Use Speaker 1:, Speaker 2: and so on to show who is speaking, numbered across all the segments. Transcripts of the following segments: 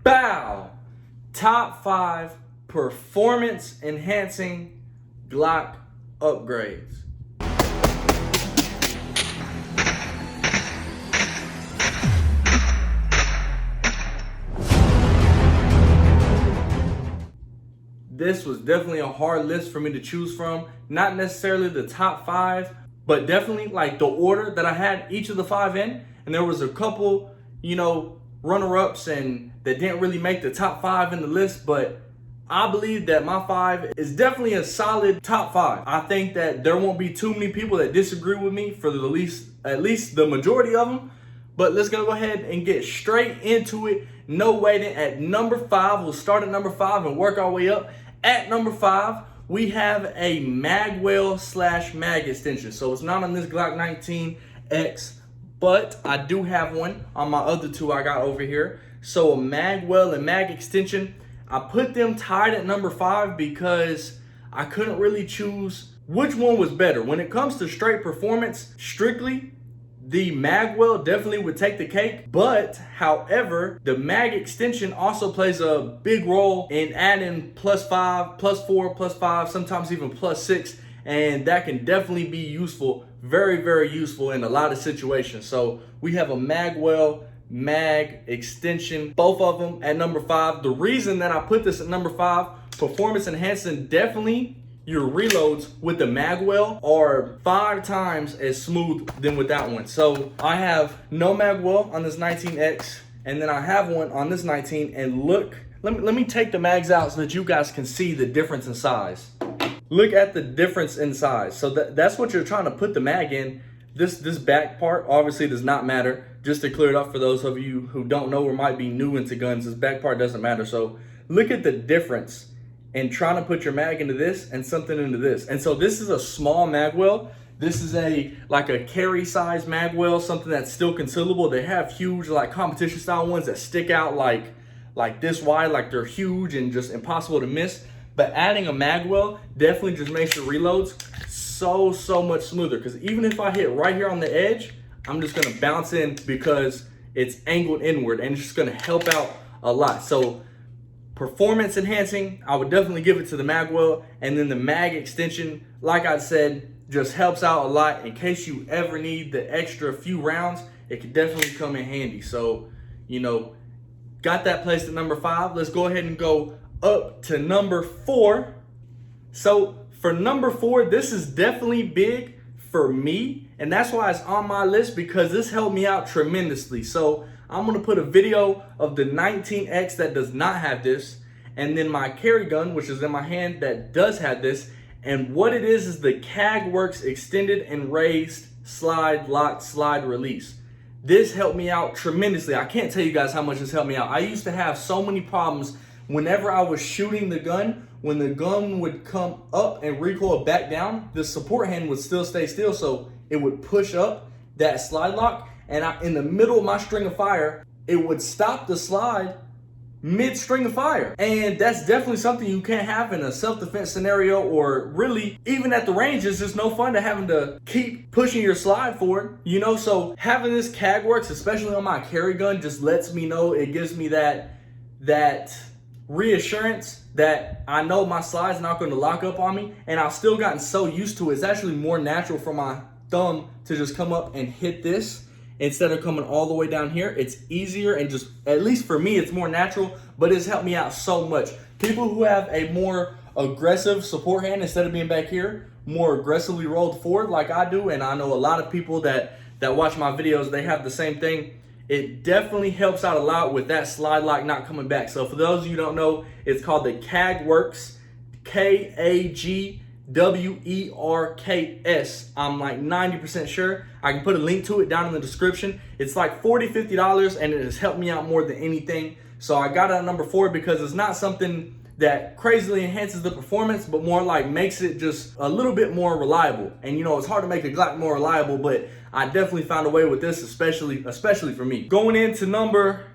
Speaker 1: Bow! Top 5 performance enhancing Glock upgrades. This was definitely a hard list for me to choose from. Not necessarily the top 5, but definitely like the order that I had each of the 5 in. And there was a couple, runner-ups and that didn't really make the top 5 in the list, but I believe that my 5 is definitely a solid top 5. I think that there won't be too many people that disagree with me for at least the majority of them. But let's go ahead and get straight into it. No waiting. At number 5, we'll start at number 5 and work our way up. At number 5, we have a Magwell / mag extension. So it's not on this Glock 19X, but I do have one on my other 2 I got over here. So a Magwell and mag extension. I put them tied at number 5 because I couldn't really choose which one was better. When it comes to straight performance, strictly, the Magwell definitely would take the cake, but however, the mag extension also plays a big role in adding +5, +4, +5, sometimes even +6, and that can definitely be useful, very, very useful in a lot of situations. So we have a Magwell mag extension, both of them at number 5. The reason that I put this at number 5, performance enhancing, definitely your reloads with the Magwell are 5 times as smooth than with that one. So I have no Magwell on this 19X, and then I have one on this 19, and look, let me take the mags out so that you guys can see the difference in size. Look at the difference in size. So that's what you're trying to put the mag in. This back part obviously does not matter. Just to clear it up for those of you who don't know or might be new into guns, this back part doesn't matter. So look at the difference and trying to put your mag into this and something into this. And so this is a small Magwell. This is like a carry size Magwell, something that's still concealable. They have huge like competition style ones that stick out like this wide, like they're huge and just impossible to miss. But adding a Magwell definitely just makes your reloads so much smoother, because even if I hit right here on the edge, I'm just gonna bounce in because it's angled inward, and it's just gonna help out a lot. So performance enhancing, I would definitely give it to the Magwell. And then the mag extension, like I said, just helps out a lot in case you ever need the extra few rounds. It could definitely come in handy. So, got that placed at number 5. Let's go ahead and go up to number 4. So for number 4, this is definitely big for me, and that's why it's on my list, because this helped me out tremendously. So I'm gonna put a video of the 19X that does not have this, and then my carry gun, which is in my hand, that does have this. And what it is the CAGWorks extended and raised slide lock slide release. This helped me out tremendously. I can't tell you guys how much this helped me out. I used to have so many problems whenever I was shooting the gun. When the gun would come up and recoil back down, the support hand would still stay still, so it would push up that slide lock, and in the middle of my string of fire, it would stop the slide mid string of fire. And that's definitely something you can't have in a self-defense scenario, or really even at the range. It's just no fun to having to keep pushing your slide forward, So having this CAGWorks, especially on my carry gun, just lets me know, it gives me that reassurance that I know my slide's not going to lock up on me. And I've still gotten so used to it. It's actually more natural for my thumb to just come up and hit this instead of coming all the way down here. It's easier, and just, at least for me, it's more natural, but it's helped me out so much. People who have a more aggressive support hand, instead of being back here, more aggressively rolled forward like I do, and I know a lot of people that watch my videos, they have the same thing. It definitely helps out a lot with that slide lock not coming back. So for those of you who don't know, it's called the CAGWorks, KAGWERKS. I'm like 90% sure. I can put a link to it down in the description. It's like $40, $50, and it has helped me out more than anything. So I got it at number 4 because it's not something that crazily enhances the performance, but more like makes it just a little bit more reliable. And it's hard to make a Glock more reliable, but I definitely found a way with this, especially for me. Going into number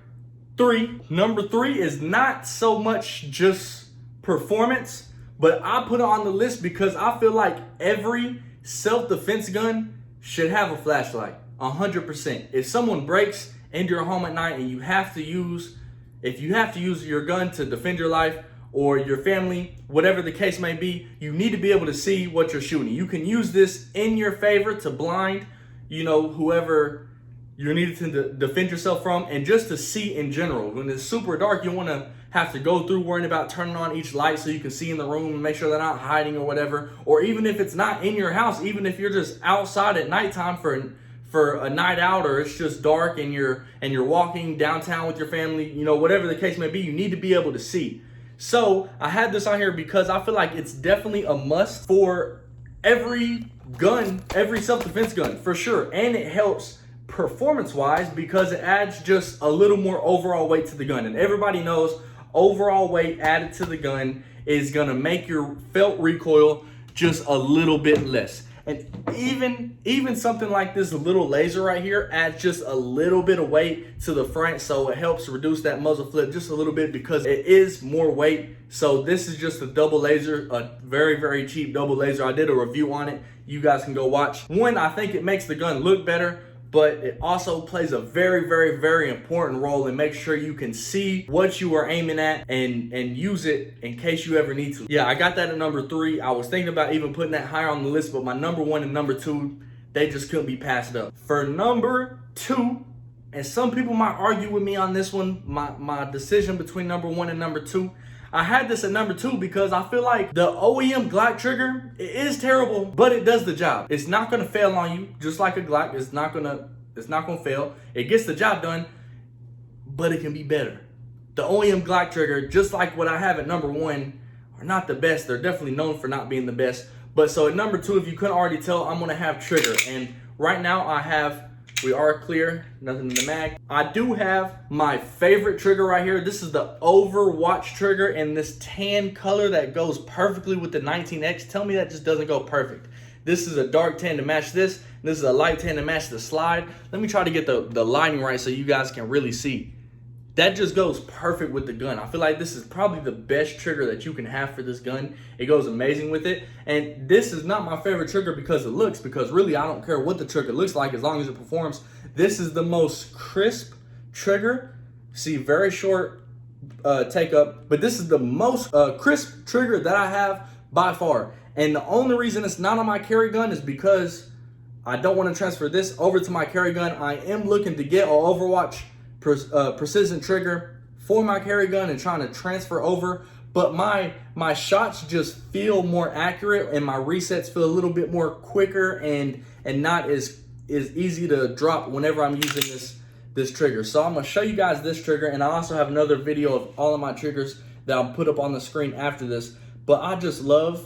Speaker 1: 3. Number 3 is not so much just performance, but I put it on the list because I feel like every self-defense gun should have a flashlight, 100%. If someone breaks into your home at night and you have to use if you have to use your gun to defend your life or your family, whatever the case may be, you need to be able to see what you're shooting. You can use this in your favor to blind, whoever you need to defend yourself from, and just to see in general. When it's super dark, you want to have to go through worrying about turning on each light so you can see in the room and make sure they're not hiding or whatever. Or even if it's not in your house, even if you're just outside at nighttime for a night out, or it's just dark and you're walking downtown with your family, whatever the case may be, you need to be able to see. So I had this on here because I feel like it's definitely a must for every gun, every self-defense gun, for sure. And it helps performance-wise because it adds just a little more overall weight to the gun. And everybody knows overall weight added to the gun is gonna make your felt recoil just a little bit less. And even something like this little laser right here adds just a little bit of weight to the front, so it helps reduce that muzzle flip just a little bit because it is more weight. So this is just a double laser, a very, very cheap double laser. I did a review on it. You guys can go watch. One, I think it makes the gun look better, but it also plays a very, very, very important role in making sure you can see what you are aiming at and use it in case you ever need to. Yeah, I got that at number 3. I was thinking about even putting that higher on the list, but my number 1 and number 2, they just couldn't be passed up. For number 2, and some people might argue with me on this one, my decision between number 1 and number 2, I had this at number 2 because I feel like the OEM Glock trigger, it is terrible, but it does the job. It's not gonna fail on you, just like a Glock. It's not gonna fail. It gets the job done, but it can be better. The OEM Glock trigger, just like what I have at number 1, are not the best. They're definitely known for not being the best. But so at number 2, if you couldn't already tell, I'm gonna have trigger. And right now we are clear, nothing in the mag. I do have my favorite trigger right here. This is the Overwatch trigger in this tan color that goes perfectly with the 19X. Tell me that just doesn't go perfect. This is a dark tan to match this. This is a light tan to match the slide. Let me try to get the lighting right so you guys can really see. That just goes perfect with the gun. I feel like this is probably the best trigger that you can have for this gun. It goes amazing with it. And this is not my favorite trigger because it looks, because really I don't care what the trigger looks like as long as it performs. This is the most crisp trigger. See, very short take up, but this is the most crisp trigger that I have by far. And the only reason it's not on my carry gun is because I don't want to transfer this over to my carry gun. I am looking to get an Overwatch precision trigger for my carry gun and trying to transfer over, but my shots just feel more accurate and my resets feel a little bit more quicker and not as easy to drop whenever I'm using this trigger. So I'm gonna show you guys this trigger, and I also have another video of all of my triggers that I'll put up on the screen after this. But I just love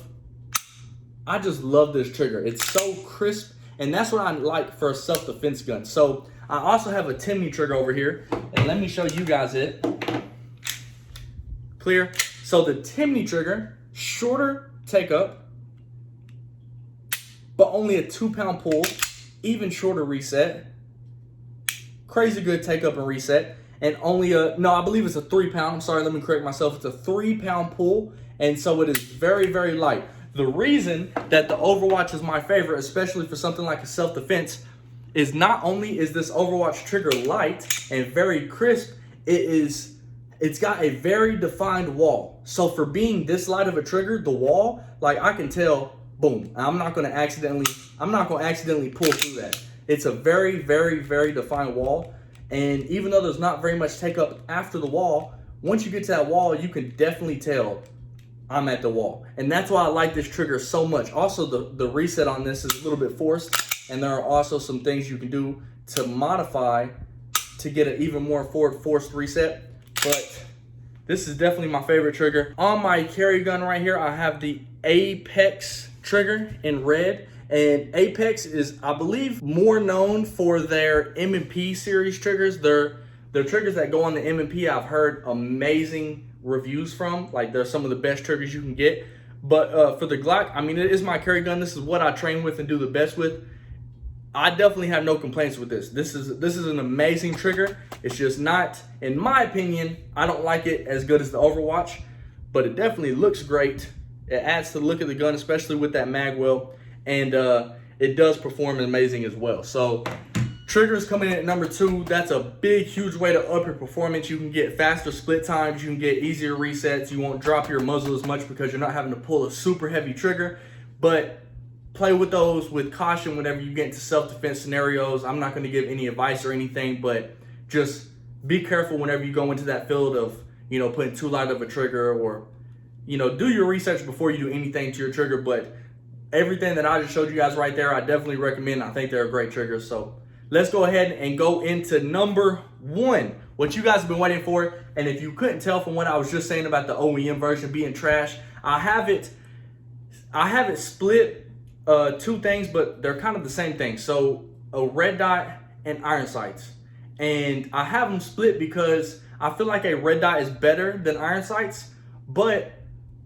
Speaker 1: this trigger. It's so crisp, and that's what I like for a self-defense gun. So I also have a Timney trigger over here, and let me show you guys it. Clear? So the Timney trigger, shorter take up, but only a 2-pound pull, even shorter reset, crazy good take up and reset, and only I believe it's a 3-pound. I'm sorry, let me correct myself. It's a 3-pound pull, and so it is very, very light. The reason that the Overwatch is my favorite, especially for something like a self-defense, is not only is this Overwatch trigger light and very crisp, it's got a very defined wall. So for being this light of a trigger, the wall, like I can tell, boom, I'm not gonna accidentally pull through that. It's a very, very, very defined wall. And even though there's not very much take up after the wall, once you get to that wall, you can definitely tell I'm at the wall. And that's why I like this trigger so much. Also, the reset on this is a little bit forced, and there are also some things you can do to modify to get an even more forced reset. But this is definitely my favorite trigger. On my carry gun right here, I have the Apex trigger in red. And Apex is, I believe, more known for their M&P series triggers. They're triggers that go on the M&P. I've heard amazing reviews from. Like, they're some of the best triggers you can get. But for the Glock, I mean, it is my carry gun. This is what I train with and do the best with. I definitely have no complaints with this. This is an amazing trigger. It's just not, in my opinion, I don't like it as good as the Overwatch, but it definitely looks great. It adds to the look of the gun, especially with that Magwell, and it does perform amazing as well. So Triggers coming in at number 2. That's a big, huge way to up your performance. You can get faster split times. You can get easier resets. You won't drop your muzzle as much because you're not having to pull a super heavy trigger. But play with those with caution whenever you get into self-defense scenarios. I'm not going to give any advice or anything, but just be careful whenever you go into that field of, putting too light of a trigger, or, do your research before you do anything to your trigger. But everything that I just showed you guys right there, I definitely recommend. I think they're a great trigger. So let's go ahead and go into number 1, what you guys have been waiting for. And if you couldn't tell from what I was just saying about the OEM version being trash, I have it split 2 things, but they're kind of the same thing. So a red dot and iron sights. And I have them split because I feel like a red dot is better than iron sights. But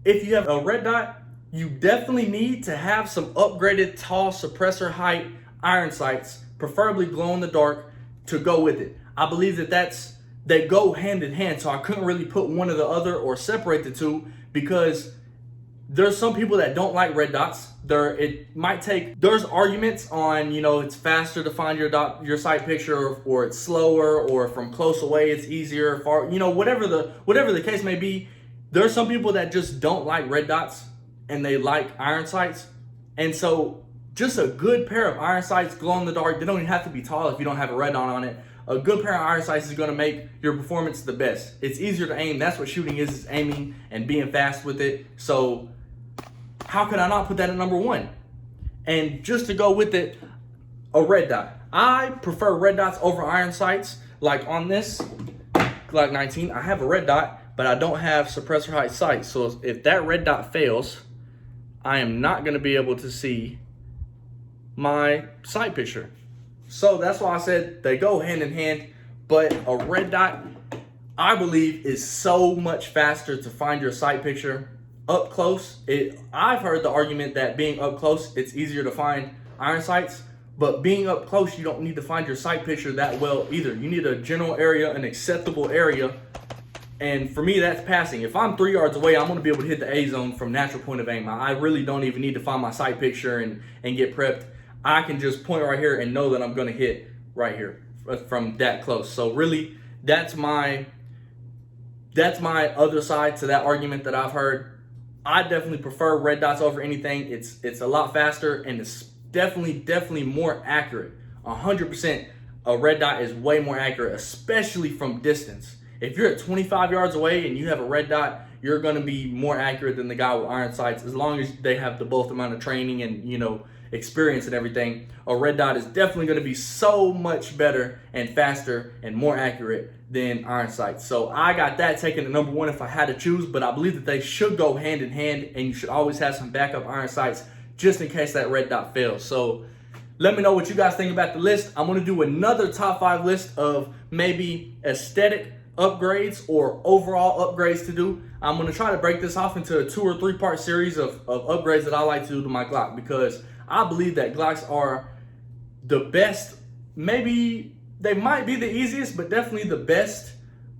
Speaker 1: if you have a red dot, you definitely need to have some upgraded tall suppressor height iron sights, preferably glow in the dark, to go with it. I believe they go hand in hand. So I couldn't really put one or the other or separate the two, because there's some people that don't like red dots. There's arguments on, it's faster to find your sight picture, or it's slower, or from close away it's easier, far, whatever the case may be. There's some people that just don't like red dots and they like iron sights. And so just a good pair of iron sights, glow in the dark, they don't even have to be tall if you don't have a red dot on it. A good pair of iron sights is going to make your performance the best. It's easier to aim. That's what shooting is aiming and being fast with it. So how could I not put that at number 1? And just to go with it, a red dot. I prefer red dots over iron sights. Like on this Glock 19, I have a red dot, but I don't have suppressor height sights. So if that red dot fails, I am not going to be able to see my sight picture. So that's why I said they go hand in hand. But a red dot, I believe, is so much faster to find your sight picture up close. I've heard the argument that being up close, it's easier to find iron sights. But being up close, you don't need to find your sight picture that well either. You need a general area, an acceptable area. And for me, that's passing. If I'm 3 yards away, I'm going to be able to hit the A zone from natural point of aim. I really don't even need to find my sight picture and get prepped. I can just point right here and know that I'm going to hit right here from that close. So really, that's my other side to that argument that I've heard. I definitely prefer red dots over anything. It's a lot faster, and it's definitely more accurate. 100%, a red dot is way more accurate, especially from distance. If you're at 25 yards away and you have a red dot, you're going to be more accurate than the guy with iron sights, as long as they have the both amount of training and experience and everything. A red dot is definitely going to be so much better and faster and more accurate than iron sights. So I got that taken to number 1 if I had to choose, but I believe that they should go hand in hand, and you should always have some backup iron sights just in case that red dot fails. So let me know what you guys think about the list. I'm going to do another top 5 list of maybe aesthetic upgrades or overall upgrades to do. I'm going to try to break this off into a 2 or 3 part series of upgrades that I like to do to my Glock, because I believe that Glocks are the best. Maybe they might be the easiest, but definitely the best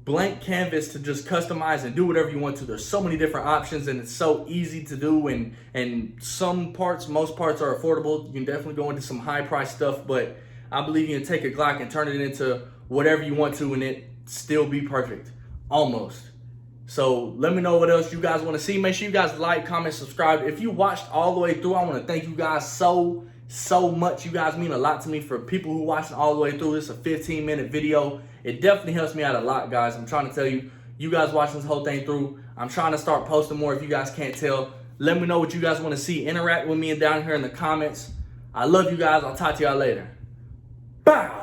Speaker 1: blank canvas to just customize and do whatever you want to. There's so many different options, and it's so easy to do, and most parts are affordable. You can definitely go into some high price stuff, but I believe you can take a Glock and turn it into whatever you want to, and it still be perfect, almost. So let me know what else you guys want to see. Make sure you guys like, comment, subscribe. If you watched all the way through, I want to thank you guys so much. You guys mean a lot to me. For people who watched all the way through, this is a 15-minute video. It definitely helps me out a lot, guys. I'm trying to tell you, you guys watching this whole thing through. I'm trying to start posting more if you guys can't tell. Let me know what you guys want to see. Interact with me down here in the comments. I love you guys. I'll talk to y'all later. Bye.